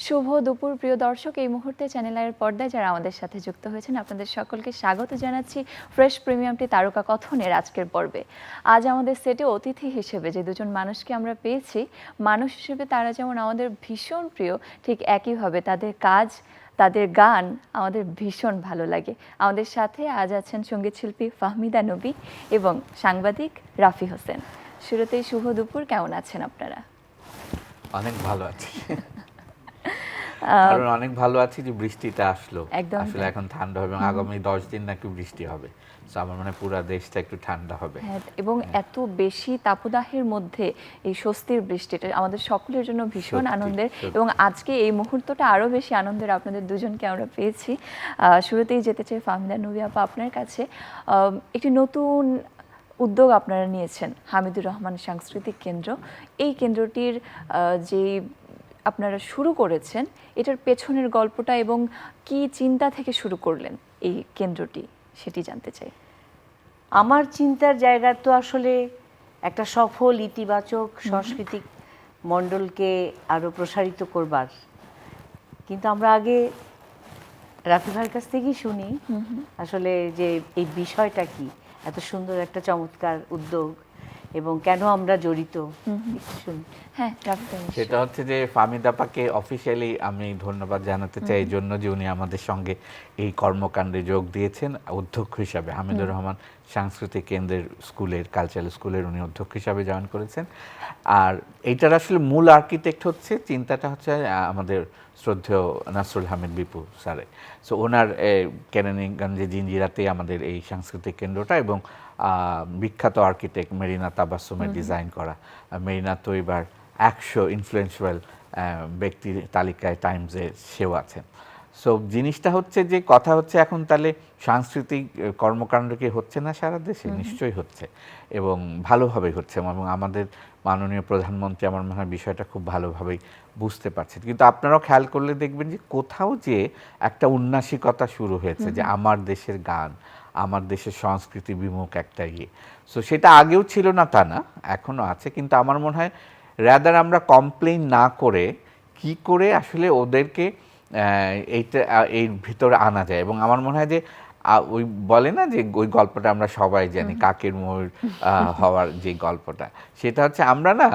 শুভ দুপুর প্রিয় দর্শক, এই মুহূর্তে চ্যানেল আইয়ের পর্দায় যারা আমাদের সাথে যুক্ত হয়েছেন আপনাদের সকলকে স্বাগত জানাচ্ছি ফ্রেশ প্রিমিয়ামটি তারকা কথনের আজকের পর্বে। আজ আমাদের সেটে অতিথি হিসেবে যে দুজন মানুষকে আমরা পেয়েছি, মানুষ হিসেবে তারা যেমন আমাদের ভীষণ প্রিয়, ঠিক একইভাবে তাদের কাজ, তাদের গান আমাদের ভীষণ ভালো লাগে। আমাদের সাথে আজ আছেন সঙ্গীত শিল্পী ফাহমিদা নবী এবং সাংবাদিক রাফি হোসেন। শুরুতেই শুভ দুপুর, কেমন আছেন আপনারা? অনেক ভালো আছি, কারণ অনেক ভালো আছি যে বৃষ্টিটা আসলো। আসলে এখন ঠান্ডা হবে এবং আগামী 10 দিন নাকি বৃষ্টি হবে। সো আমার মনে হয় পুরো দেশটা একটু ঠান্ডা হবে। এবং এত বেশি তাপদাহের মধ্যে এই স্বস্তির বৃষ্টিটা আমাদের সকলের জন্য ভীষণ আনন্দের, এবং আজকে এই মুহূর্তটা আরো বেশি আনন্দের আপনাদের দুজনকে আমরা পেয়েছি। শুরুতেই যেতে চাই ফাহমিদা নবী আপা আপনার কাছে। একটি নতুন উদ্যোগ আপনারা নিয়েছেন, হামিদুর রহমান সাংস্কৃতিক কেন্দ্র। এই কেন্দ্রটির যে আপনারা শুরু করেছেন, এটার পেছনের গল্পটা এবং কি চিন্তা থেকে শুরু করলেন এই কেন্দ্রটি, সেটি জানতে চাই। আমার চিন্তার জায়গা তো আসলে একটা সফল ইতিবাচক সাংস্কৃতিক মণ্ডলকে আরো প্রসারিত করবার, কিন্তু আমরা আগে রাফি ভাইয়ের কাছ থেকেই শুনি আসলে যে এই বিষয়টা কি, এত সুন্দর একটা চমৎকার উদ্যোগ এবং কেন আমরা জড়িত। শুনি। হ্যাঁ, সেটা হচ্ছে যে ফাহমিদা আপাকে অফিসিয়ালি আমি ধন্যবাদ জানাতে চাই এই জন্য যে উনি আমাদের সঙ্গে এই কর্মকাণ্ডে যোগ দিয়েছেন অধ্যক্ষ হিসাবে। হামিদুর রহমান সাংস্কৃতিক কেন্দ্রের স্কুলের, কালচারাল স্কুলের উনি অধ্যক্ষ হিসাবে জয়েন করেছেন। আর এইটার আসলে মূল আর্কিটেক্ট হচ্ছে, চিন্তাটা হচ্ছে আমাদের শ্রদ্ধেয় নাসরুল হামিদ বিপু স্যারে। সো ওনার কেরানীগঞ্জে জিঞ্জিরাতে আমাদের এই সাংস্কৃতিক কেন্দ্রটা, এবং বিখ্যাত আর্কিটেক্ট মেরিনা তাবাসসুমের ডিজাইন করা। মেরিনা তো এবার 100 ইনফ্লুয়েন্সিয়াল ব্যক্তির তালিকায় টাইমসে সেও আছেন। সো জিনিসটা হচ্ছে যে কথা হচ্ছে এখন তাহলে সাংস্কৃতিক কর্মকাণ্ড কি হচ্ছে না সারা দেশে? নিশ্চয়ই হচ্ছে, এবং ভালোভাবেই হচ্ছে, এবং আমাদের মাননীয় প্রধানমন্ত্রী আমার মনে হয় বিষয়টা খুব ভালোভাবেই বুঝতে পারছেন। কিন্তু আপনারাও খেয়াল করলে দেখবেন যে কোথাও যে একটা উন্নাসিকতা শুরু হয়েছে, যে আমার দেশের গান, আমার দেশের সংস্কৃতি বিমুখ একটা ইয়ে। সো সেটা আগেও ছিল না তা না, এখনও আছে, কিন্তু আমার মনে হয় রাদার আমরা কমপ্লেইন না করে কি করে আসলে ওদেরকে এইটা এর ভিতরে আনা যায়। এবং আমার মনে হয় যে ওই বলে না যে ওই গল্পটা আমরা সবাই জানি, কাকের ময়ূর হওয়ার যে গল্পটা, সেটা হচ্ছে আমরা না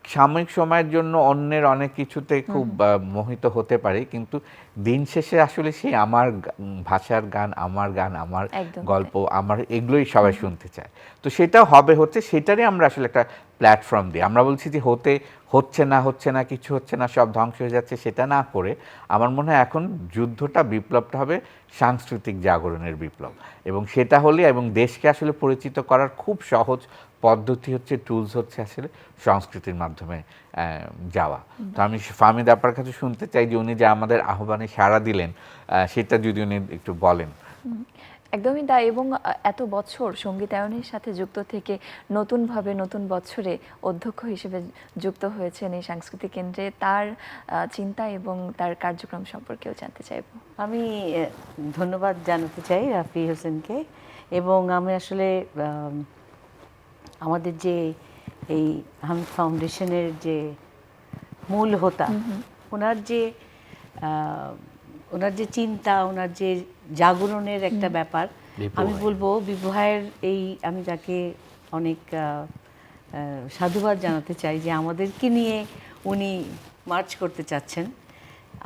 সাময়িক সময়ের জন্য অন্যের অনেক কিছুতে খুব মোহিত হতে পারি, কিন্তু দিন শেষে আসলে সেই আমার ভাষার গান, আমার গল্প, আমার এগুলোই সবাই শুনতে চায়। তো সেটা হচ্ছে সেটারই আমরা আসলে একটা প্ল্যাটফর্ম দিই। আমরা বলছি যে হচ্ছে না, কিছু হচ্ছে না, সব ধ্বংস হয়ে যাচ্ছে, সেটা না করে আমার মনে হয় এখন যুদ্ধটা, বিপ্লবটা হবে সাংস্কৃতিক জাগরণের বিপ্লব। এবং সেটা হলে, এবং দেশকে আসলে পরিচিত করার খুব সহজ পদ্ধতি হচ্ছে, টুলস হচ্ছে আসলে সংস্কৃতির মাধ্যমে যাওয়া। তো আমি ফাহমিদা আপার কাছে শুনতে চাই যে উনি যে আমাদের আহ্বানে সাড়া দিলেন, সেটা যদি উনি একটু বলেন। একদমই তাই, এবং এত বছর সঙ্গীতায়নের সাথে যুক্ত থেকে নতুনভাবে নতুন বছরে অধ্যক্ষ হিসেবে যুক্ত হয়েছেন এই সাংস্কৃতিক কেন্দ্রে, তার চিন্তা এবং তার কার্যক্রম সম্পর্কেও জানতে চাইব। আমি ধন্যবাদ জানাতে চাই রাফি হোসেনকে, এবং আমি আসলে আমাদের যে এই হামিদ ফাউন্ডেশনের যে মূল হোতা, ওনার যে চিন্তা, ওনার যে জাগরণের একটা ব্যাপার, আমি বলবো বিপু ভাইয়ের আমি তাকে অনেক সাধুবাদ জানাতে চাই যে আমাদেরকে নিয়ে উনি মার্চ করতে চাচ্ছেন।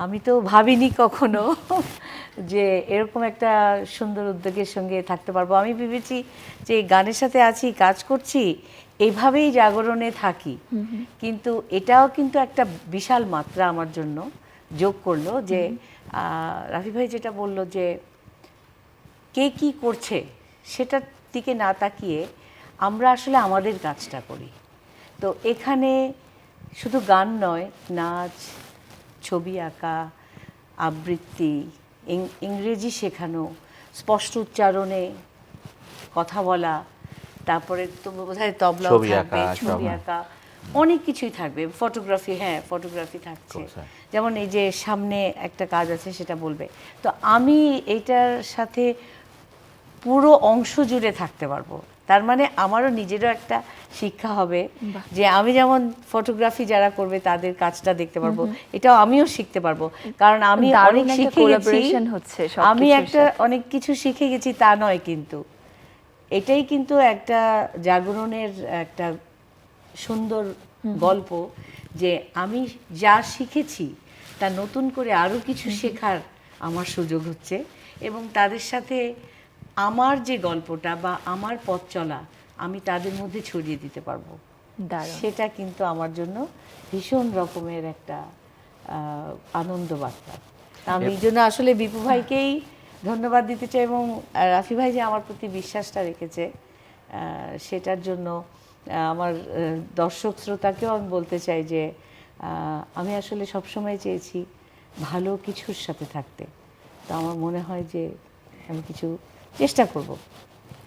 আমি তো ভাবিনি কখনো যে এরকম একটা সুন্দর উদ্যোগের সঙ্গে থাকতে পারবো। আমি ভেবেছি যে গানের সাথে আছি, কাজ করছি, এইভাবেই জাগরণে থাকি, কিন্তু এটাও কিন্তু একটা বিশাল মাত্রা আমার জন্য যোগ করলো। যে রাফি ভাই যেটা বললো যে কে কি করছে সেটার দিকে না তাকিয়ে আমরা আসলে আমাদের কাজটা করি। তো এখানে শুধু গান নয়, নাচ, ছবি আঁকা, আবৃত্তি, ইংরেজি শেখানো, স্পষ্ট উচ্চারণে কথা বলা, তারপরে তো বোধহয় তবলা থাকবে, ছবি আঁকা, অনেক কিছুই থাকবে, ফটোগ্রাফি থাকছে। যেমন এই যে সামনে একটা কাজ আছে সেটা বলবে। তো আমি এইটার সাথে পুরো অংশ জুড়ে থাকতে পারবো, তার মানে আমারও নিজেরও একটা শিক্ষা হবে যে আমি যেমন ফটোগ্রাফি যারা করবে তাদের কাজটা দেখতে পারবো, এটাও আমিও শিখতে পারবো, কারণ আমি দারুণ অনেক একটা শিখে গেছি। collaboration হচ্ছে আমি সবকিছুর একটা সাথে। অনেক কিছু শিখে গেছি তা নয়, কিন্তু এটাই কিন্তু একটা জাগরণের একটা সুন্দর গল্প, যে আমি যা শিখেছি তা নতুন করে আরো কিছু শেখার আমার সুযোগ হচ্ছে, এবং তাদের সাথে আমার যে গল্পটা বা আমার পথ চলা আমি তাদের মধ্যে ছড়িয়ে দিতে পারবো। দারুণ। সেটা কিন্তু আমার জন্য ভীষণ রকমের একটা আনন্দ বার্তা। আমি এই জন্য আসলে বিপু ভাইকেই ধন্যবাদ দিতে চাই, এবং রাফি ভাই যে আমার প্রতি বিশ্বাসটা রেখেছে সেটার জন্য আমার দর্শক শ্রোতাকেও আমি বলতে চাই যে আমি আসলে সবসময় চেয়েছি ভালো কিছুর সাথে থাকতে। তো আমার মনে হয় যে আমি কিছু চেষ্টা করব।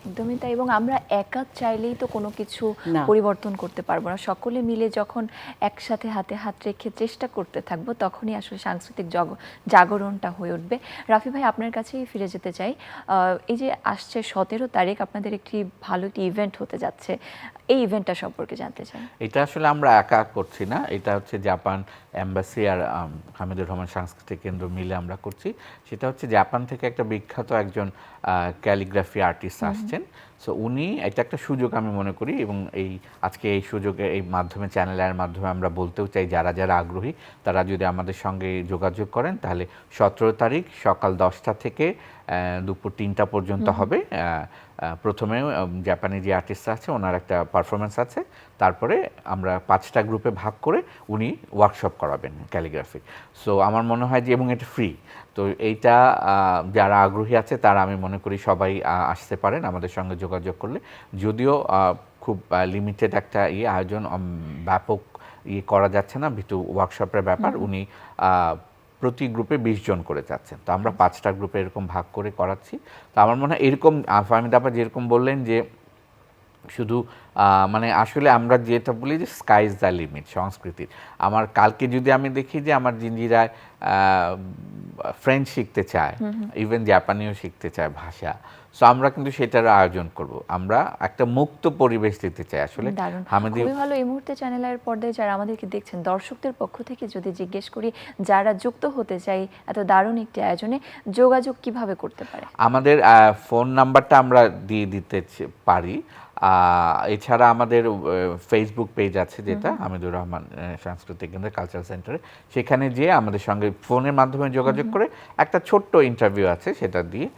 একদমই তাই, এবং আমরা একা চাইলেই তো কোনো কিছু না। পরিবর্তন করতে পারবো না। সকলে মিলে যখন একসাথে হাতে হাত রেখে চেষ্টা করতে থাকবো, তখনই আসলে সাংস্কৃতিক জাগরণটা হয়ে উঠবে। রাফি ভাই, আপনার কাছেই ফিরে যেতে চাই। এই যে আসছে 17 তারিখ আপনাদের একটি ভালো একটি ইভেন্ট হতে যাচ্ছে, এই ইভেন্টটা সম্পর্কে জানতে চাই। এটা আসলে আমরা একা করছি না, এটা হচ্ছে জাপান এম্বাসি আর হামিদুর রহমান সাংস্কৃতিক কেন্দ্র মিলে আমরা করছি। সেটা হচ্ছে জাপান থেকে একটা বিখ্যাত একজন ক্যালিগ্রাফি আর্টিস্ট আসছেন। সো উনি, এটা একটা সুযোগ আমি মনে করি, এবং আজকে এই সুযোগে এই মাধ্যমে, চ্যানেলের মাধ্যমে আমরা বলতেও চাই যারা যারা আগ্রহী তারা যদি আমাদের সঙ্গে যোগাযোগ করেন, তাহলে 17 তারিখ সকাল 10টা থেকে দুপুর 3টা পর্যন্ত হবে। প্রথমে জাপানি যে আর্টিস্ট আছে ওনার একটা পারফরমেন্স আছে, তারপরে আমরা 5টা গ্রুপে ভাগ করে উনি ওয়ার্কশপ করাবেন ক্যালিগ্রাফি। সো আমার মনে হয় যে, এবং এটা ফ্রি, তো এইটা যারা আগ্রহী আছে তারা আমি মনে করি সবাই আসতে পারেন আমাদের সঙ্গে যোগাযোগ করলে। যদিও খুব লিমিটেড একটা আয়োজন, ব্যাপক করা যাচ্ছে না, ভিতু ওয়ার্কশপের ব্যাপার। উনি প্রতি গ্রুপে 20 জন করে যাচ্ছেন, তো আমরা 5টা গ্রুপে এরকম ভাগ করে করাচ্ছি। তো আমার মনে হয় এরকম ফাহমিদা আপা যেরকম বললেন যে শুধু মানে আসলে আমরা যেটা বলি যে স্কাই ইজ দ্য লিমিট সংস্কৃতির। আমার কালকে যদি আমি দেখি যে আমার জিঞ্জিরায় ফ্রেঞ্চ শিখতে চায়, ইভেন জাপানিও শিখতে চায় ভাষা, সো আমরা কিন্তু সেটার আয়োজন করব। আমরা একটা মুক্ত পরিবেশ দিতে চাই আসলে। দারুণ, হামিদি, খুবই ভালো। এই মুহূর্তে চ্যানেলের পর্দায় যারা আমাদেরকে দেখছেন, দর্শকদের পক্ষ থেকে যদি জিজ্ঞেস করি, যারা যুক্ত হতে চাই এত দারুণ একটি আয়োজনে, যোগাযোগ কিভাবে করতে পারে? আমাদের ফোন নাম্বারটা আমরা দিয়ে দিতে পারি। এছাড়া আমাদের ফেসবুক পেজ আছে, যেটা হামিদুর রহমান সাংস্কৃতিক কেন্দ্র কালচারাল সেন্টারে, সেখানে যেয়ে আমাদের সঙ্গে ফোনের মাধ্যমে যোগাযোগ করে একটা ছোট্ট ইন্টারভিউ আছে, সেটা দিয়ে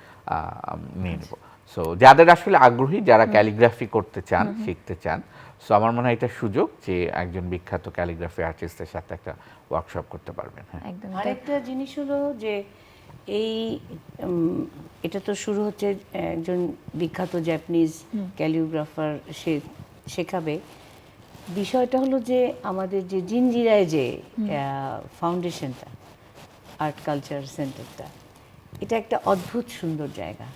নিয়ে নেব। সো যাদের আসলে আগ্রহী, যারা ক্যালিগ্রাফি করতে চান, শিখতে চান, সো আমার মনে হয় এটা সুযোগ যে একজন বিখ্যাত ক্যালিগ্রাফি আর্টিস্টের সাথে একটা ওয়ার্কশপ করতে পারবেন। হ্যাঁ, একদম। আরেকটা জিনিস হলো যে এই এটা তো শুরু হচ্ছে, একজন বিখ্যাত জাপানিজ ক্যালিগ্রাফার সে শেখাবে। বিষয়টা হলো যে আমাদের যে জিঞ্জিরায় যে ফাউন্ডেশনটা, আর্ট কালচার সেন্টারটা, এটা একটা অদ্ভুত সুন্দর জায়গা।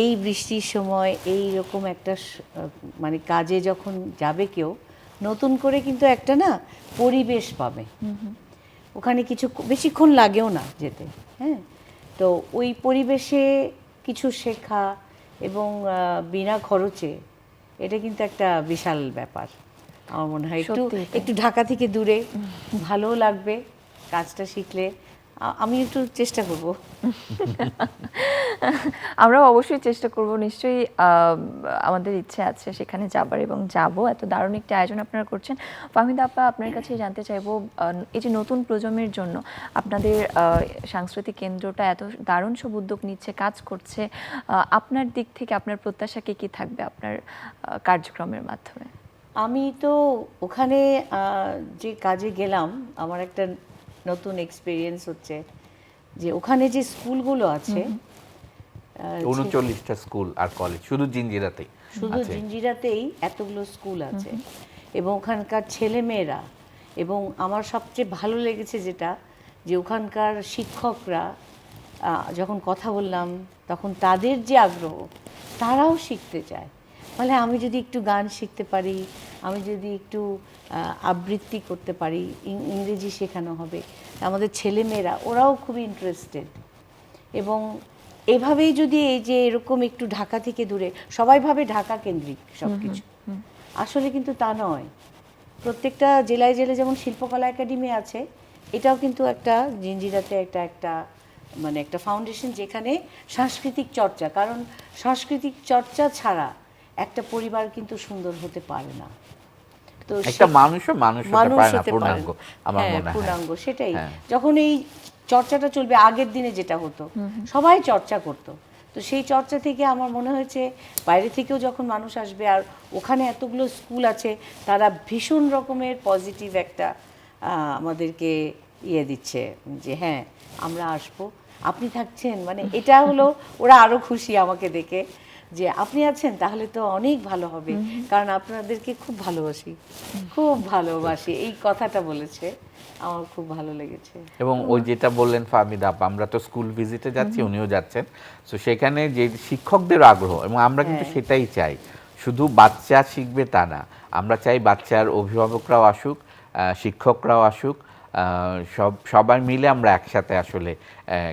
এই বৃষ্টির সময় এই রকম একটা মানে কাজে যখন যাবে কেউ, নতুন করে কিন্তু একটা না পরিবেশ পাবে। ওখানে কিছু বেশিক্ষণ লাগেও না যেতে। হ্যাঁ, তো ওই পরিবেশে কিছু শেখা এবং বিনা খরচে, এটা কিন্তু একটা বিশাল ব্যাপার। আমার মনে হয় একটু ঢাকা থেকে দূরে, ভালোও লাগবে কাজটা শিখলে। আমি একটু চেষ্টা করব। আমরাও অবশ্যই চেষ্টা করব, নিশ্চয়ই আমাদের ইচ্ছে আছে সেখানে যাবার, এবং যাব। এত দারুণ একটি আয়োজন আপনারা করছেন। ফাহমিদা আপা, আপনার কাছে জানতে চাইবো, এই যে নতুন প্রজন্মের জন্য আপনাদের সাংস্কৃতিক কেন্দ্রটা এত দারুণ সব উদ্যোগ নিচ্ছে, কাজ করছে, আপনার দিক থেকে আপনার প্রত্যাশা কি থাকবে আপনার কার্যক্রমের মাধ্যমে? আমি তো ওখানে যে কাজে গেলাম, আমার একটা নতুন এক্সপিরিয়েন্স হচ্ছে যে ওখানে যে স্কুলগুলো আছে, 39টা স্কুল আর কলেজ শুধু জিঞ্জিরাতেই, শুধু জিঞ্জিরাতেই এতগুলো স্কুল আছে, এবং ওখানকার ছেলে মেয়েরা, এবং আমার সবচেয়ে ভালো লেগেছে যেটা, যে ওখানকার শিক্ষকরা যখন কথা বললাম তখন তাদের যে আগ্রহ, তারাও শিখতে চায়। ফলে আমি যদি একটু গান শিখতে পারি, আমি যদি একটু আবৃত্তি করতে পারি, ইংরেজি শেখানো হবে, আমাদের ছেলেমেয়েরা ওরাও খুবই ইন্টারেস্টেড। এবং এভাবেই যদি এই যে এরকম একটু ঢাকা থেকে দূরে, সবাই ভাবে ঢাকা কেন্দ্রিক সবকিছু, আসলে কিন্তু তা নয়। প্রত্যেকটা জেলায় জেলায় যেমন শিল্পকলা একাডেমি আছে, এটাও কিন্তু একটা জিঞ্জিরাতে একটা মানে একটা ফাউন্ডেশন, যেখানে সাংস্কৃতিক চর্চা, কারণ সাংস্কৃতিক চর্চা ছাড়া একটা পরিবার কিন্তু সুন্দর হতে পারে না। তো একটা মানুষও মানুষ হতে পারে না হতে পূর্ণাঙ্গ, আমার হ্যাঁ, মনে হয়। পূর্ণাঙ্গ, সেটাই। হ্যাঁ। যখন এই চর্চাটা চলবে, আগের দিনে যেটা হতো সবাই চর্চা করতো, তো সেই চর্চা থেকে আমার মনে হয়েছে বাইরে থেকেও যখন মানুষ আসবে, আর ওখানে এতগুলো স্কুল আছে, তারা ভীষণ রকমের পজিটিভ একটা আমাদেরকে দিচ্ছে যে হ্যাঁ আমরা আসবো, আপনি থাকছেন, মানে এটা হলো ওরা আরো খুশি আমাকে দেখে যে আপনি আছেন, তাহলে তো অনেক ভালো হবে, কারণ আপনাদেরকে খুব ভালোবাসি, খুব ভালোবাসি, এই কথাটা বলেছে, আমার খুব ভালো লেগেছে। এবং ওই যেটা বললেন ফাহমিদা আপা, আমরা তো স্কুল ভিজিটে যাচ্ছি, উনিও যাচ্ছেন, তো সেখানে যে শিক্ষকদের আগ্রহ, এবং আমরা কিন্তু সেটাই চাই, শুধু বাচ্চা শিখবে তা না, আমরা চাই বাচ্চার অভিভাবকরাও আসুক, শিক্ষকরাও আসুক, সবাই মিলে আমরা একসাথে আসলে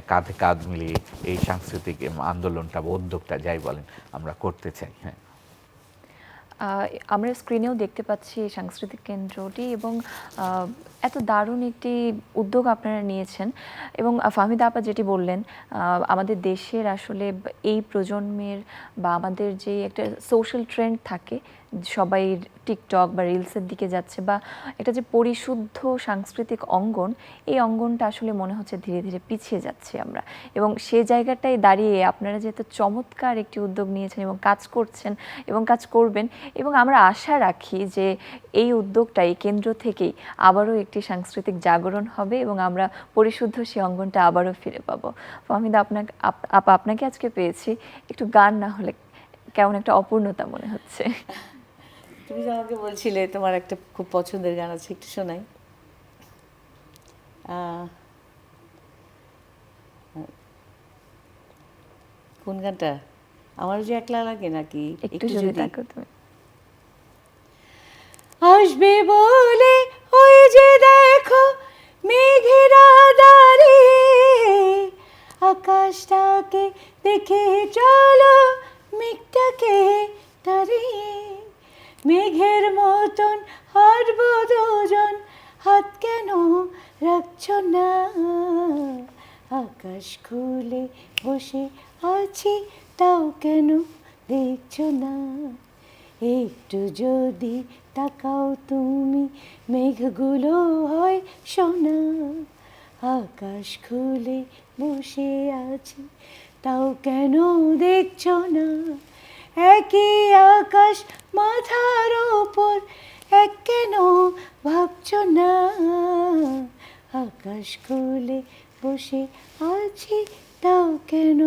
কাঁধে কাঁধ মিলিয়ে এই সাংস্কৃতিক আন্দোলনটা বা উদ্যোগটা যাই বলেন আমরা করতে চাই। হ্যাঁ, আমরা স্ক্রিনেও দেখতে পাচ্ছি এই সাংস্কৃতিক কেন্দ্রটি, এবং এত দারুণ একটি উদ্যোগ আপনারা নিয়েছেন। এবং ফাহমিদা আপা যেটি বললেন, আমাদের দেশের আসলে এই প্রজন্মের বা আমাদের যে একটা সোশ্যাল ট্রেন্ড থাকে, সবাই টিকটক বা রিলসের দিকে যাচ্ছে, বা এটা যে পরিশুদ্ধ সাংস্কৃতিক অঙ্গন, এই অঙ্গনটা আসলে মনে হচ্ছে ধীরে ধীরে পিছিয়ে যাচ্ছি আমরা। এবং সে জায়গাটায় দাঁড়িয়ে আপনারা যেহেতু চমৎকার একটি উদ্যোগ নিয়েছেন এবং কাজ করছেন এবং কাজ করবেন, এবং আমরা আশা রাখি যে এই উদ্যোগটা এই কেন্দ্র থেকেই আবারও একটি সাংস্কৃতিক জাগরণ হবে এবং আমরা পরিশুদ্ধ সেই অঙ্গনটা আবারও ফিরে পাবো। ফাহমিদা, আপনাকে আজকে পেয়েছি, একটু গান না হলে কেমন একটা অপূর্ণতা মনে হচ্ছে। তুমি যে আমাকে বলছিলে তোমার একটা খুব পছন্দের গান আছে, একটু শোনাই। কোন গানটা? আমারও যে একলা লাগে নাকি? একটু যদি তাকো তুমি। আসবে বলে ওই যে দেখো মেঘেরা দাঁড়িয়ে, আকাশটাকে দেখে চলো মেঘটাকে তাড়িয়ে, মেঘের মতন হাঁটবো দুজন, হাত কেন রাখছো না, আকাশ খুলে বসে আছি তাও কেন দেখছো না, একটু যদি তাকাও তুমি মেঘগুলো হয় সোনা, আকাশ খুলে বসে আছি তাও কেন দেখছো না, একই আকাশ মাথার ওপর, এক কেন ভাবছো না, আকাশ খুলে বসে আছি তাও কেন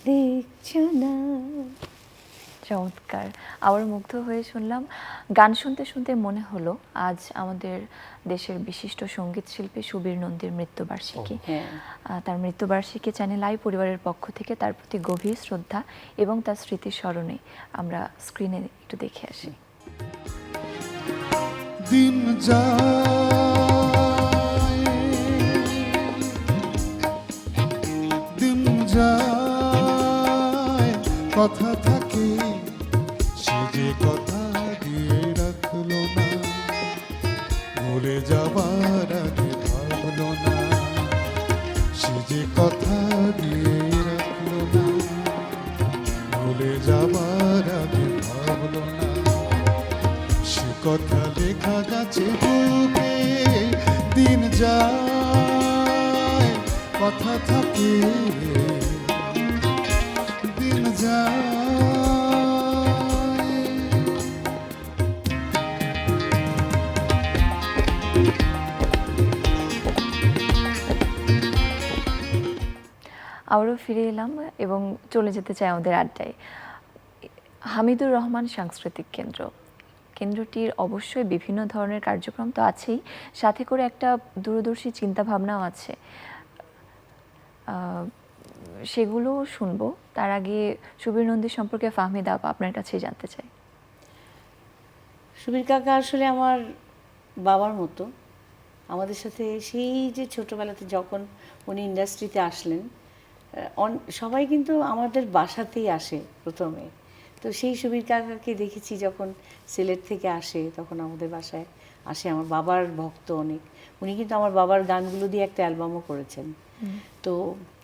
দেখছো না। চমৎকার, আবার মুগ্ধ হয়ে শুনলাম। গান শুনতে শুনতে মনে হলো আজ আমাদের দেশের বিশিষ্ট সঙ্গীত শিল্পী সুবীর নন্দীর মৃত্যুবার্ষিকী। তার মৃত্যুবার্ষিকী চ্যানেল আই পরিবারের পক্ষ থেকে তার প্রতি গভীর শ্রদ্ধা এবং তার স্মৃতির স্মরণে আমরা স্ক্রিনে একটু দেখে আসি। দিন যায় কথা থাকে, সে যে কথা দিয়ে রাখলো না, ভুলে যাবার আগে ভাবলো না, সে যে কথা দিয়ে রাখলো না, ভুলে যাবার আগে ভাবলো না, সে কথা লেখা গেছে বুকে, দিন যায় কথা থাকে, দিন যায়। আবারও ফিরে এলাম এবং চলে যেতে চাই আমাদের আড্ডায়। হামিদুর রহমান সাংস্কৃতিক কেন্দ্র, কেন্দ্রটির অবশ্যই বিভিন্ন ধরনের কার্যক্রম তো আছেই, সাথে করে একটা দূরদর্শী চিন্তাভাবনাও আছে, সেগুলো শুনবো। তার আগে সুবীর নন্দী সম্পর্কে ফাহমিদা আপা আপনার কাছেই জানতে চাই। সুবীর কাকা আসলে আমার বাবার মতো, আমাদের সাথে সেই যে ছোটোবেলাতে যখন উনি ইন্ডাস্ট্রিতে আসলেন, সবাই কিন্তু আমাদের বাসাতেই আসে প্রথমে। তো সেই সুবীর কাকাকে দেখেছি যখন সিলেট থেকে আসে, তখন আমাদের বাসায় আসে। আমার বাবার ভক্ত অনেক, উনি কিন্তু আমার বাবার গানগুলো দিয়ে একটা অ্যালবামও করেছেন। তো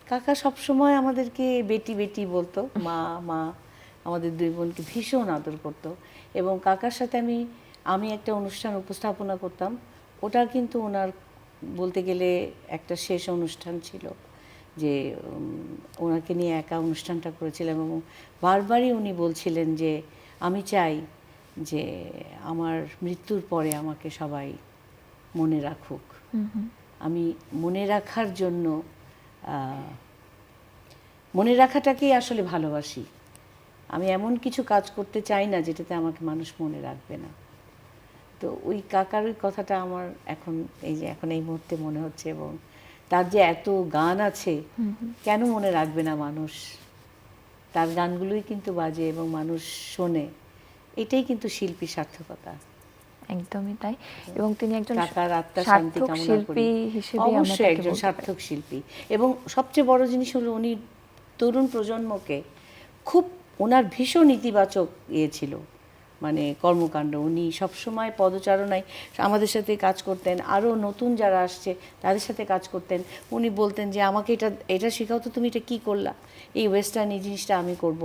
কাকা সবসময় আমাদেরকে বেটি বেটি বলতো, মা মা, আমাদের দুই বোনকে ভীষণ আদর করতো। এবং কাকার সাথে আমি একটা অনুষ্ঠান উপস্থাপনা করতাম, ওটা কিন্তু ওনার বলতে গেলে একটা শেষ অনুষ্ঠান ছিল, যে ওনাকে নিয়ে একা অনুষ্ঠানটা করেছিলাম। এবং বারবারই উনি বলছিলেন যে আমি চাই যে আমার মৃত্যুর পরে আমাকে সবাই মনে রাখুক। আমি মনে রাখার জন্য মনে রাখাটাকেই আসলে ভালোবাসি। আমি এমন কিছু কাজ করতে চাই না যেটাতে আমাকে মানুষ মনে রাখবে না। তো ওই কাকার ওই কথাটা আমার এখন এই মুহূর্তে মনে হচ্ছে। এবং তার যে এত গান আছে, কেন মনে রাখবে না মানুষ? তার গানগুলোই কিন্তু বাজে এবং মানুষ শোনে, এটাই কিন্তু শিল্পী সার্থকতা। একদমই তাই। এবং তিনি একজন কাকার আত্মা শান্তি সার্থক কামনা শিল্পী করি। হিসেবে আমরা অবশ্যই তাকে একজন বলতে সার্থক শিল্পী। এবং সবচেয়ে বড় জিনিস হলো উনি তরুণ প্রজন্মকে খুব, ওনার ভীষণ ইতিবাচক ছিল, মানে কর্মকাণ্ড। উনি সবসময় পদচারণায় আমাদের সাথে কাজ করতেন, আরও নতুন যারা আসছে তাদের সাথে কাজ করতেন। উনি বলতেন যে আমাকে এটা শেখাও তো, তুমি এটা কী করলা, এই ওয়েস্টার্ন এই জিনিসটা আমি করব,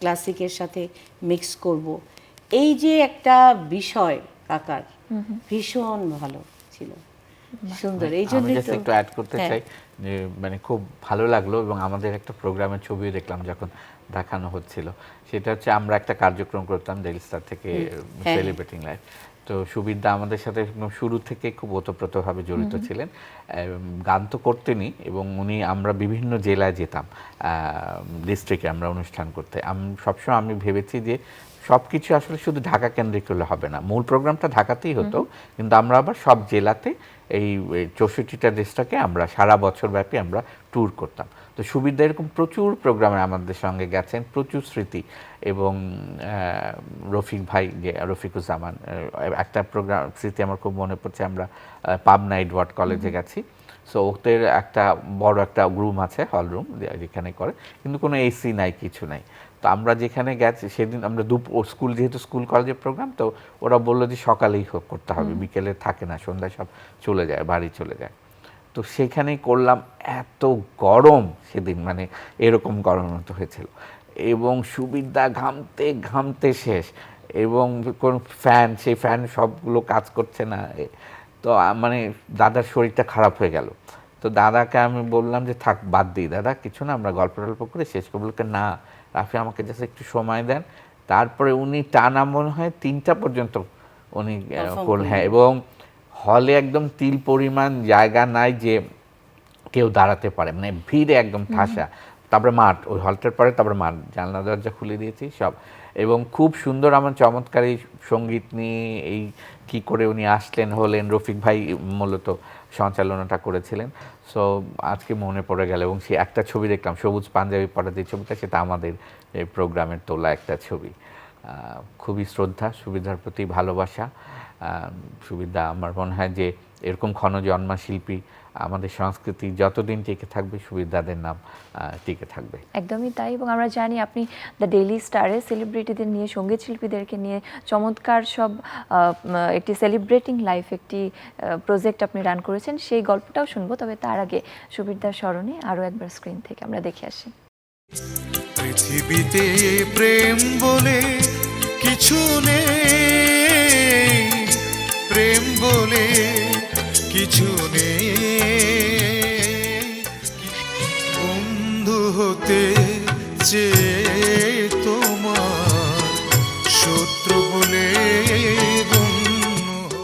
ক্লাসিকের সাথে মিক্স করব। এই যে একটা বিষয় কাকার ভীষণ ভালো ছিল, সুন্দর। এই আমি জন্যই জাস্ট তো একটু অ্যাড করতে হ্যাঁ। চাই যে মানে খুব ভালো লাগলো, এবং আমাদের একটা প্রোগ্রামের ছবিও দেখলাম যখন দেখানো হচ্ছিল। সেটা হচ্ছে আমরা একটা কার্যক্রম করতাম ডেইলি স্টার থেকে, হ্যাঁ। Celebrating life. তো সুবিরদা আমাদের সাথে একদম শুরু থেকে খুব ওতপ্রোতভাবে জড়িত ছিলেন। গান তো করতেনই, এবং আমরা বিভিন্ন জেলায় যেতাম, ডিস্ট্রিক্টে আমরা অনুষ্ঠান করতে। সবসময় আমি ভেবেছি যে সব কিছু আসলে শুধু ঢাকা কেন্দ্রিক হলে হবে না, মূল প্রোগ্রামটা ঢাকাতেই হতো, কিন্তু আমরা আবার সব জেলাতে এই 64টা ডিস্ট্রিক্টে আমরা সারা বছর ব্যাপী আমরা ট্যুর করতাম। তো সুবিধা এরকম প্রচুর প্রোগ্রামে আমাদের সঙ্গে গেছেন, প্রচুর স্মৃতি। এবং রফিক ভাই, যে রফিকুজ্জামান, একটা প্রোগ্রাম স্মৃতি আমার খুব মনে পড়ছে, আমরা পাবনা এডওয়ার্ড কলেজে গেছি। সো ওদের একটা বড় একটা রুম আছে, হল রুম, যেখানে করে, কিন্তু কোনো এসি নাই, কিছু নাই। তো আমরা যেখানে গেছি সেদিন আমরা স্কুল, যেহেতু স্কুল কলেজের প্রোগ্রাম, তো ওরা বললো যে সকালেই করতে হবে, বিকেলে থাকে না, সন্ধ্যায় সব চলে যায়, বাড়ি চলে যায়। তো সেখানেই করলাম। এত গরম সেদিন, মানে এরকম গরম মতো হয়েছিল। এবং সুবিধা ঘামতে ঘামতে শেষ, এবং কোন সেই ফ্যান সবগুলো কাজ করছে না। তো মানে দাদার শরীরটা খারাপ হয়ে গেল। তো দাদাকে আমি বললাম যে থাক, বাদ দিই দাদা, কিছু না, আমরা গল্প টল্প করে শেষ করবো। না, রাফি আমাকে জাস্ট একটু সময় দেন। তারপরে উনি টানা মনে হয় 3টা পর্যন্ত উনি হ্যাঁ, এবং হলে একদম তিল পরিমাণ জায়গা নাই যে কেউ দাঁড়াতে পারে, মানে ভিড়ে একদম ঠাসা। তারপরে মাঠ, ওই হলটার পরে তারপরে মাঠ, জানলা দরজা খুলে দিয়েছি সব। এবং খুব সুন্দর আমার চমৎকার এই সঙ্গীত নিয়ে এই কি করে উনি আসলেন, হলেন। রফিক ভাই মূলত সঞ্চালনাটা করেছিলেন। সো আজকে মনে পড়ে গেল। এবং সে একটা ছবি দেখলাম, সবুজ পাঞ্জাবি পরা যে ছবিটা, সেটা আমাদের এই প্রোগ্রামের তোলা একটা ছবি। খুবই শ্রদ্ধা, সুবিধার প্রতি ভালোবাসা। সুবিধা আমার মনে হয় যে এরকম ক্ষণজন্মা শিল্পী আমাদের সংস্কৃতি যতদিন টিকে থাকবে, সুবিধাদের নাম টিকে থাকবে। একদমই তাই। এবং আমরা জানি আপনি দ্য ডেইলি স্টারে সেলিব্রিটিদের নিয়ে, সঙ্গীত শিল্পীদেরকে নিয়ে চমৎকার সব একটি সেলিব্রেটিং লাইফ একটি প্রজেক্ট আপনি রান করেছেন, সেই গল্পটাও শুনবো। তবে তার আগে সুবিধার স্মরণে আরও একবার স্ক্রিন থেকে আমরা দেখে আসি। পৃথিবীতে প্রেম বলে কিছু নেই, প্রেম বলে কিছু নেই, বন্ধু হতে চেয়ে তোমার শত্রু বলে গণ্য হলো।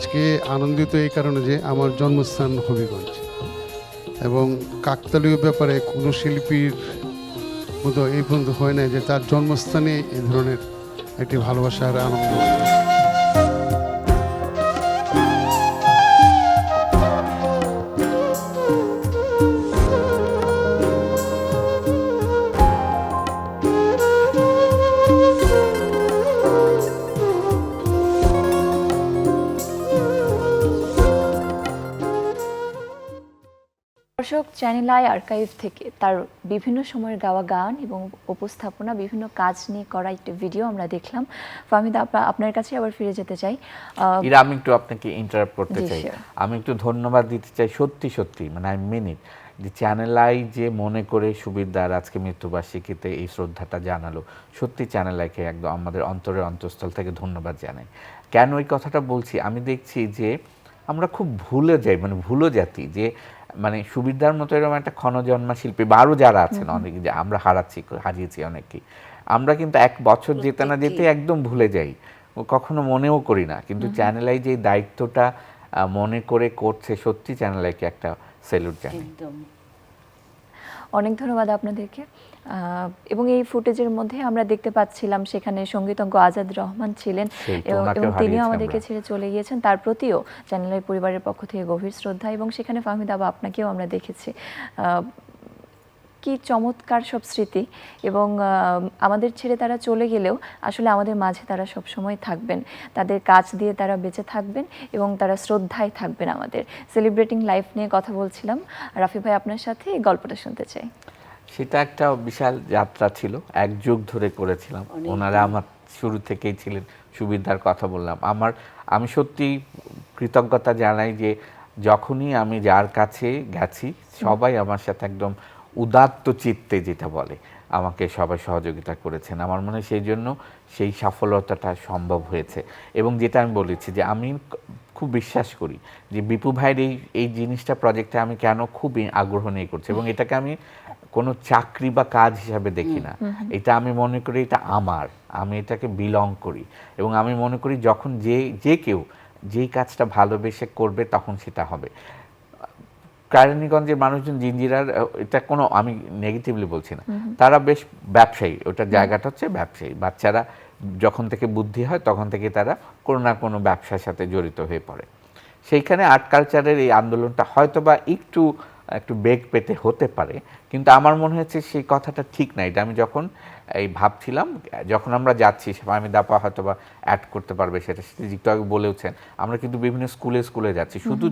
আজকে আনন্দিত এই কারণে যে আমার জন্মস্থান হবিগঞ্জ, এবং কাকতালীয় ব্যাপারে কোনো শিল্পীর মতো এই পর্যন্ত হয় না যে তার জন্মস্থানে এই ধরনের একটি ভালোবাসার আনন্দ। দর্শক, চ্যানেল আই আর্কাইভ থেকে তার বিভিন্ন সময়ের গাওয়া গান এবং উপস্থাপনা, বিভিন্ন কাজ নিয়ে করা একটি ভিডিও আমরা দেখলাম। ফাহমিদা, আপনার কাছে আবার ফিরে যেতে চাই। এরা আমি একটু আপনাকে ইন্টারাপ্ট করতে জি, চাই। sure. আমি একটু ধন্যবাদ দিতে চাই সত্যি সত্যি, মানে আই মিন ইট, যে চ্যানেল আই যে মনে করে সুবিধার আজকে মৃত্যুবার্ষিকীতে এই শ্রদ্ধাটা জানালো, সত্যি চ্যানেল আইকে একদম আমাদের অন্তরের অন্তঃস্থল থেকে ধন্যবাদ জানাই। কেন এই কথাটা বলছি, আমি দেখছি যে আমরা খুব ভুলে যাই, মানে ভুলো জাতি, যে মানে সুবিধার মতো এরকম একটা ক্ষণজন্মা শিল্পী বা আরও যারা আছেন অনেকে, যে আমরা হারিয়েছি অনেকেই, আমরা কিন্তু এক বছর যেতে না যেতে একদম ভুলে যাই, কখনো মনেও করি না। কিন্তু চ্যানেল আই যে দায়িত্বটা মনে করে করছে, সত্যি চ্যানেল আইকে একটা স্যালুট জানাই। একদম অনেক ধন্যবাদ আপনাদেরকে। এবং এই ফুটেজের মধ্যে আমরা দেখতে পাচ্ছিলাম সেখানে সঙ্গীতজ্ঞ আজাদ রহমান ছিলেন, সেই তো, এবং ওনাকেও তিনিও হারিয়েছি আমাদেরকে আমরা। ছেড়ে চলে গিয়েছেন। তার প্রতিও চ্যানেলের পরিবারের পক্ষ থেকে গভীর শ্রদ্ধা। এবং সেখানে ফাহমিদা আপা, আপনাকেও আমরা দেখেছি। কি চমৎকার সব স্মৃতি, এবং আমাদের ছেড়ে তারা চলে গেলেও আসলে আমাদের মাঝে তারা সব সময় থাকবেন, তাদের কাজ দিয়ে তারা বেঁচে থাকবেন এবং তারা শ্রদ্ধায় থাকবেন আমাদের। সেলিব্রেটিং লাইফ নিয়ে কথা বলছিলাম। রাফি ভাই, আপনার সাথে এই গল্পটা শুনতে চাই। সেটা একটা বিশাল যাত্রা ছিল, এক যুগ ধরে করেছিলাম। ওনারা আমার শুরু থেকেই ছিলেন, সুবিধার কথা বললাম। আমি সত্যি কৃতজ্ঞতা জানাই যে যখনই আমি যার কাছে গেছি, সবাই আমার সাথে একদম উদাত্ত চিত্তে, যেটা বলে, আমাকে সবাই সহযোগিতা করেছেন। আমার মনে হয় সেই জন্য সেই সফলতাটা সম্ভব হয়েছে। এবং যেটা আমি বলেছি যে আমি খুব বিশ্বাস করি যে বিপু ভাইয়ের এই জিনিসটা, প্রজেক্টে আমি কেন খুব আগ্রহ নিয়ে করছি, এবং এটাকে আমি কোনো চাকরি বা কাজ হিসাবে দেখি না। এটা আমি মনে করি এটা আমি এটাকে বিলং করি, এবং আমি মনে করি যখন যে কেউ যেই কাজটা ভালোবেসে করবে তখন সেটা হবে। কেরানীগঞ্জের মানুষজন, জিঞ্জিরার, এটা কোনো আমি নেগেটিভলি বলছি না, তারা বেশ ব্যবসায়ী, ওটার জায়গাটা হচ্ছে ব্যবসায়ী। বাচ্চারা যখন থেকে বুদ্ধি হয় তখন থেকে তারা কোনো না কোনো ব্যবসার সাথে জড়িত হয়ে পড়ে। সেইখানে আর্ট কালচারের এই আন্দোলনটা হয়তো বা একটু বেগ পেতে হতে পারে, কিন্তু আমার মনে হচ্ছে সেই কথাটা ঠিক না। এটা আমি যখন এই ভাবছিলাম, যখন আমরা যাচ্ছি, আমি দাপা হয়তো বা অ্যাড করতে পারবে সেটা একটু আগে বলেওছেন, আমরা কিন্তু বিভিন্ন স্কুলে যাচ্ছি। শুধু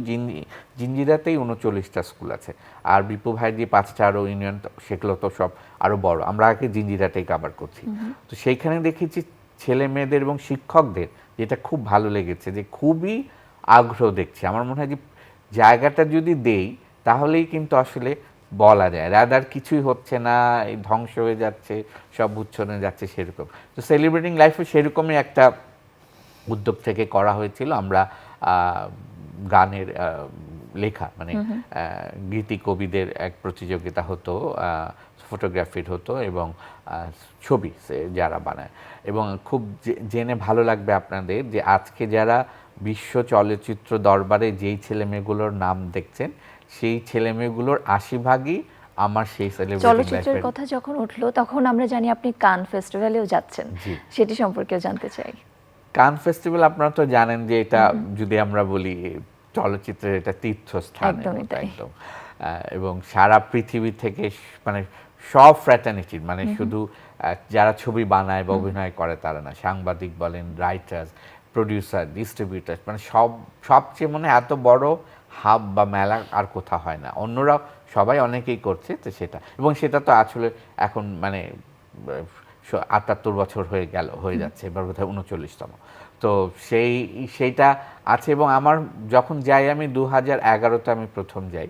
জিঞ্জিরাতেই 39টা স্কুল আছে, আর বিপু ভাই দিয়ে 5টা আরও ইউনিয়ন, সেগুলো তো সব আরও বড়। আমরা আগে জিঞ্জিরাটাই কভার করছি। তো সেইখানে দেখেছি ছেলে মেয়েদের এবং শিক্ষকদের, যেটা খুব ভালো লেগেছে, যে খুবই আগ্রহ দেখছে। আমার মনে হয় যে জায়গাটা যদি দেই তাহলেই কিন্তু আসলে বলা যায়, রাদার কিছুই হচ্ছে না, এই ধ্বংস হয়ে যাচ্ছে, সব উচ্ছনে যাচ্ছে, সেরকম। তো সেলিব্রেটিং লাইফে সেরকমই একটা উদ্যোগ থেকে করা হয়েছিল। আমরা গানের লেখা, মানে গীতি কবিদের এক প্রতিযোগিতা হতো, ফটোগ্রাফির হতো, এবং ছবি যারা বানায়। এবং খুব জেনে ভালো লাগবে আপনাদের যে আজকে যারা বিশ্ব চলচ্চিত্র দরবারে যেই ছেলেমেয়েগুলোর নাম দেখছেন, সেই ছেলেমেয়েগুলোর 80% আমার সেই চলচ্চিত্রের কথা যখন উঠলো, তখন আমরা জানি আপনি কান ফেস্টিভ্যালেও যাচ্ছেন, সেটি সম্পর্কেও জানতে চাই। কান ফেস্টিভ্যাল আপনারা তো জানেন যে এটা, যদি আমরা বলি চলচ্চিত্রের এটা তীর্থস্থান, একদম। এবং সারা পৃথিবী থেকে, মানে সব ফ্র্যাটার্নিটির, মানে শুধু যারা ছবি বানায় বা অভিনয় করে তারা না, সাংবাদিক বলেন, রাইটার্স, প্রডিউসার, ডিস্ট্রিবিউটার, মানে সবচেয়ে মনে এত বড় হাব বা মেলা আর কোথাও হয় না। অন্যরা সবাই অনেকেই করছে, তো সেটা, এবং সেটা তো আসলে এখন মানে 78 বছর হয়ে যাচ্ছে, এবার বোধহয় 39তম। তো সেইটা আছে। এবং আমার যখন যাই, আমি 2011-তে আমি প্রথম যাই,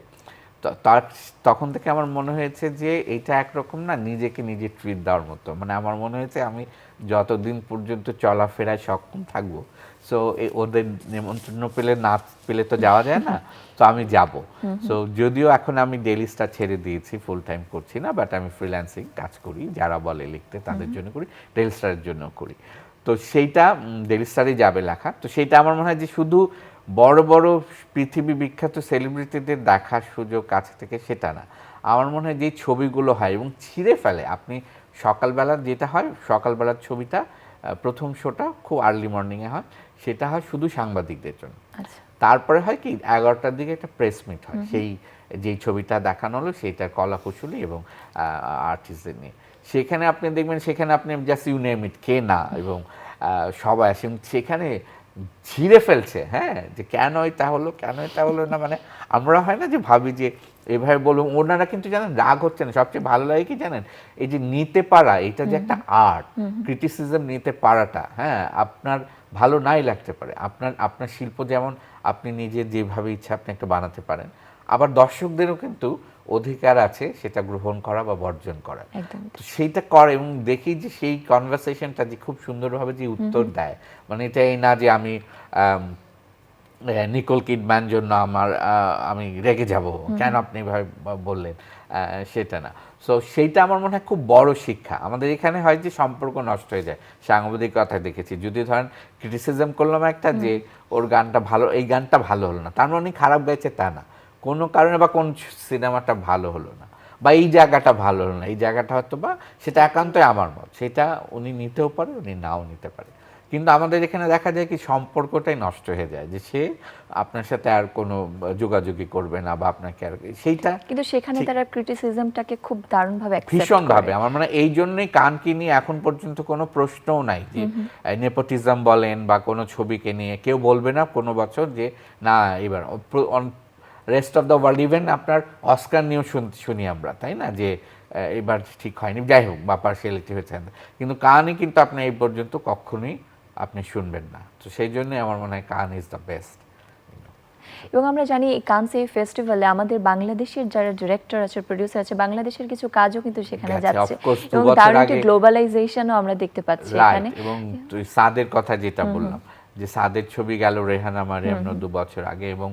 তখন থেকে আমার মনে হয়েছে যে এটা একরকম না, নিজেকে নিজে ট্রিট দেওয়ার মতো। মানে আমার মনে হয়েছে আমি যতদিন পর্যন্ত চলাফেরায় সক্ষম থাকবো, সো ওদের নিমন্ত্রণ না পেলে তো যাওয়া যায় না, তো আমি যাব। সো যদিও এখন আমি ডেইলি স্টার ছেড়ে দিয়েছি, ফুল টাইম করছি না, বাট আমি ফ্রিল্যান্সিং কাজ করি, যারা বলে লিখতে তাদের জন্য করি, ডেইলি স্টারের জন্য করি। তো সেইটা ডেইলি স্টারে যাবে লেখা। তো সেইটা আমার মনে হয় যে শুধু বড় বড় পৃথিবী বিখ্যাত সেলিব্রিটিদের দেখার সুযোগ কাছে থেকে সেটা না। আমার মনে হয় যে ছবিগুলো হয় এবং ছিঁড়ে ফেলে, আপনি সকালবেলা যেটা হয়, সকালবেলার ছবিটা প্রথম শোটা খুব আর্লি মর্নিংয়ে হয়, সেটা হয় শুধু সাংবাদিকদের জন্য। আচ্ছা, তারপরে হয় কি 11টার দিকে একটা প্রেস মিট হয়, সেই যেই ছবিটা দেখানো হলো সেইটা কলাকুশলী এবং আর্টিস্টদের নিয়ে। সেখানে আপনি দেখবেন, সেখানে আপনি জাস্ট ইউ নেম ইট, কে না, এবং সবাই আসে সেখানে ছিঁড়ে ফেলছে, হ্যাঁ, যে কেন এটা হলো, কেন এটা হলো না, মানে আমরা হয় না যে ভাবি যে এভাবে বলবো, ওনারা কিন্তু জানেন রাগ হচ্ছে না, সবচেয়ে ভালো লাগে কি জানেন, এই যে নিতে পারা, এটা যে একটা আর্ট, ক্রিটিসিজম নিতে পারাটা, হ্যাঁ, আপনার ভালো নাই লাগতে পারে, আপনার শিল্প যেমন আপনি নিজে যেভাবে ইচ্ছা আপনি একটা বানাতে পারেন, আবার দর্শকদেরও কিন্তু অধিকার আছে সেটা গ্রহণ করা বা বর্জন করা। একদম। তো সেইটা করে, এবং দেখি যে সেই কনভারসেশনটা যে খুব সুন্দরভাবে যে উত্তর দেয়, মানে এটা এই না যে আমি নিকোল কিডম্যান জন্য আমি রেগে যাব, কেন আপনি এভাবে বললেন, সেটা না। সো সেইটা আমার মনে হয় খুব বড় শিক্ষা। আমাদের এখানে হয় যে সম্পর্ক নষ্ট হয়ে যায়, সাংবাদিকতায় দেখেছি, যদি ধরেন ক্রিটিসিজম করলাম একটা যে ওর গানটা ভালো, এই গানটা ভালো হলো না, তার মানে উনি খারাপ গাইছে তা না, কোনো কারণে বা কোন সিনেমাটা ভালো হলো না, বা এই জায়গাটা ভালো হলো না, এই জায়গাটা হয়তো বা, সেটা একান্তই আমার মত, সেটা উনি নিতেও পারে, উনি নাও নিতে পারে। কিন্তু আমাদের এখানে দেখা যায় কি সম্পর্কটাই নষ্ট হয়ে যায়, যে সে আপনার সাথে আর কোনো যোগাযোগই করবে না, বা আপনাকে আর সেইটা, কিন্তু সেখানে তারা ক্রিটিসিজমটাকে খুব দারুণভাবে ভীষণভাবে, আমার মানে এই জন্যই কানকে নিয়ে এখন পর্যন্ত কোনো প্রশ্নও নাই যে নেপোটিজম বলেন বা কোনো ছবিকে নিয়ে কেউ বলবে না কোনো বছর যে না এবার rest of the world, even আপনার অস্কার নিয়েও শুনি আমরা, তাই না, যে এবার ঠিক হয়নি, যাই হোক, বা পার্সিয়ালিটি হয়েছে, কিন্তু কানই কিন্তু আপনি এই পর্যন্ত কখনোই আপনি শুনবেন না। তো সেই জন্যই আমার মনে হয় কান ইজ দ্য বেস্ট। এবং আমরা জানি এই কানস এই ফেস্টিভ্যালে আমাদের বাংলাদেশের যারা ডিরেক্টর আছে, প্রোডিউসার আছে, বাংলাদেশের কিছু কাজও কিন্তু সেখানে যাচ্ছে, এবং দারুণ একটি গ্লোবালাইজেশনও আমরা দেখতে পাচ্ছি এখানে। এবং সাদের কথা যেটা বললাম, যে সাদের ছবি গেল রেহানা মারিয়াম 2 বছর আগে, এবং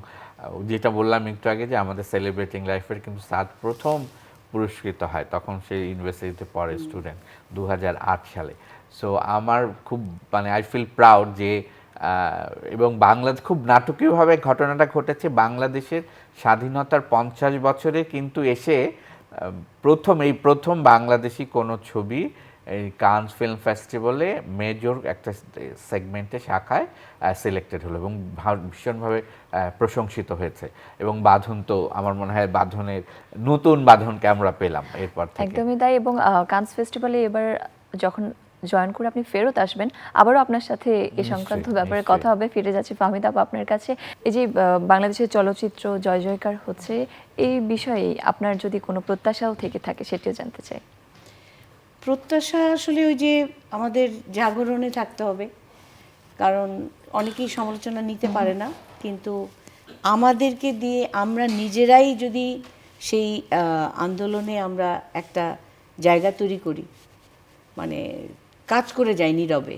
যেটা বললাম একটু আগে যে আমাদের সেলিব্রেটিং লাইফের কিন্তু সাদ প্রথম পুরস্কৃত হয়, তখন সে ইউনিভার্সিটিতে পড়ে স্টুডেন্ট, 2008 সালে। সো আমার খুব মানে আই ফিল প্রাউড যে, এবং বাংলাদেশ খুব নাটকীয়ভাবে ঘটনাটা ঘটেছে, বাংলাদেশের স্বাধীনতার 50 বছরে কিন্তু এসে প্রথম বাংলাদেশি কোনো ছবি এই কানস ফিল্ম ফেস্টিভ্যালে মেজর একটা সেগমেন্টে শাখায় সিলেক্টেড হলো, এবং ভীষণভাবে প্রশংসিত হয়েছে। এবং বাঁধন তো আমার মনে হয় বাঁধনের নতুন বাঁধনকে আমরা পেলাম এরপর থেকে। একদমই তাই। এবং কানস ফেস্টিভ্যালে এবার যখন জয়েন করে আপনি ফেরত আসবেন, আবারও আপনার সাথে এ সংক্রান্ত ব্যাপারে কথা হবে। ফিরে যাচ্ছি ফাহমিদা আপু আপনার কাছে। এই যে বাংলাদেশের চলচ্চিত্র জয় জয়কার হচ্ছে, এই বিষয়ে আপনার যদি কোনো প্রত্যাশাও থেকে থাকে সেটিও জানতে চাই। প্রত্যাশা আসলে ওই যে আমাদের জাগরণে থাকতে হবে, কারণ অনেকেই সমালোচনা নিতে পারে না, কিন্তু আমাদেরকে দিয়ে আমরা নিজেরাই যদি সেই আন্দোলনে আমরা একটা জায়গা তৈরি করি, মানে কাজ করে যাই নীরবে,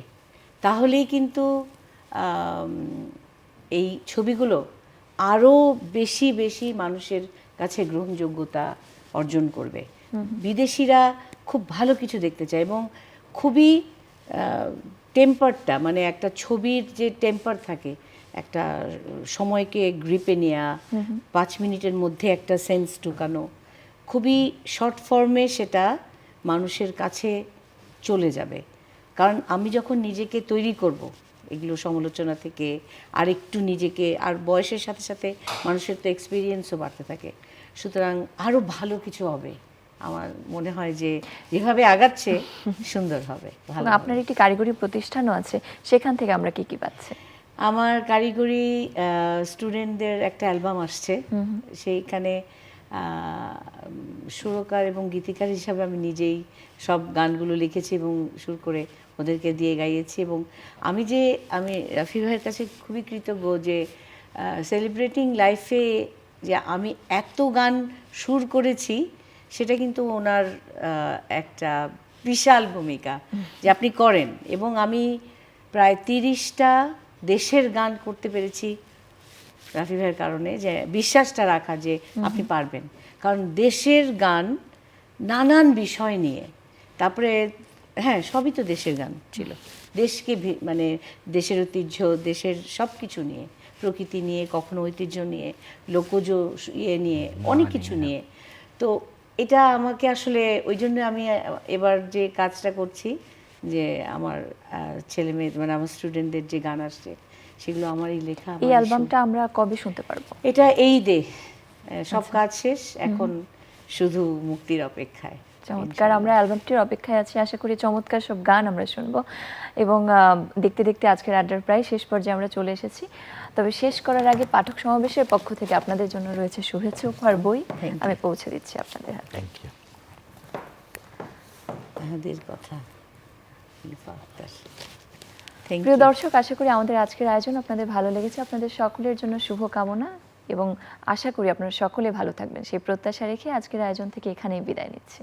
তাহলেই কিন্তু এই ছবিগুলো আরও বেশি বেশি মানুষের কাছে গ্রহণযোগ্যতা অর্জন করবে। বিদেশিরা খুব ভালো কিছু দেখতে চায়, এবং খুবই টেম্পারটা, মানে একটা ছবির যে টেম্পার থাকে, একটা সময়কে গ্রিপে নেওয়া, 5 মিনিটের মধ্যে একটা সেন্স ঢুকানো, খুবই শর্ট ফর্মে সেটা মানুষের কাছে চলে যাবে। কারণ আমি যখন নিজেকে তৈরি করব এগুলো সমালোচনা থেকে, আর একটু নিজেকে, আর বয়সের সাথে সাথে মানুষের তো এক্সপিরিয়েন্সও বাড়তে থাকে, সুতরাং আরও ভালো কিছু হবে। আমার মনে হয় যে যেভাবে আগাচ্ছে সুন্দর হবে, ভালো। আপনার একটি কারিগরি প্রতিষ্ঠানও আছে, সেখান থেকে আমরা কি কি পাচ্ছি? আমার কারিগরি স্টুডেন্টদের একটা অ্যালবাম আসছে, সেইখানে সুরকার এবং গীতিকার হিসাবে আমি নিজেই সব গানগুলো লিখেছি এবং সুর করে ওদেরকে দিয়ে গাইয়েছি। এবং আমি রাফি ভাইয়ের কাছে খুবই কৃতজ্ঞ যে সেলিব্রেটিং লাইফে যে আমি এত গান সুর করেছি, সেটা কিন্তু ওনার একটা বিশাল ভূমিকা যে আপনি করেন। এবং আমি প্রায় 30টা দেশের গান করতে পেরেছি রাফি ভাইয়ের কারণে, যে বিশ্বাসটা রাখা যে আপনি পারবেন। কারণ দেশের গান নানান বিষয় নিয়ে, তারপরে হ্যাঁ সবই তো দেশের গান ছিল, দেশকে মানে দেশের ঐতিহ্য, দেশের সব কিছু নিয়ে প্রকৃতি নিয়ে, কখনো ঐতিহ্য নিয়ে, লোকজ ইয়ে নিয়ে, অনেক কিছু নিয়ে। তো এটা আমাকে আসলে ওই জন্য আমি এবার যে কাজটা করছি, যে আমার ছেলে মেয়ে মানে আমার স্টুডেন্টদের যে গান আসছে সেগুলো আমারই লেখা। এই অ্যালবামটা আমরা কবে শুনতে পারবো? এটা এই সব কাজ শেষ, এখন শুধু মুক্তির অপেক্ষায়। চমৎকার, আমরা অ্যালবামটির অপেক্ষায় আছি। আশা করি চমৎকার সব গান আমরা শুনবো। এবং দেখতে দেখতে আজকের আড্ডার প্রায় শেষ পর্যায়ে আমরা চলে এসেছি। তবে শেষ করার আগে পাঠক সমাবেশের পক্ষ থেকে আপনাদের জন্য রয়েছে শুভেচ্ছা উপহার বই, আমি পৌঁছে দিচ্ছি আপনাদের হাতে। Thank you. আমাদের কথা প্রিয় দর্শক, আশা করি আমাদের আজকের আয়োজন আপনাদের ভালো লেগেছে। আপনাদের সকলের জন্য শুভকামনা এবং আশা করি আপনারা সকলে ভালো থাকবেন সেই প্রত্যাশা রেখে আজকের আয়োজন থেকে এখানেই বিদায় নিচ্ছি।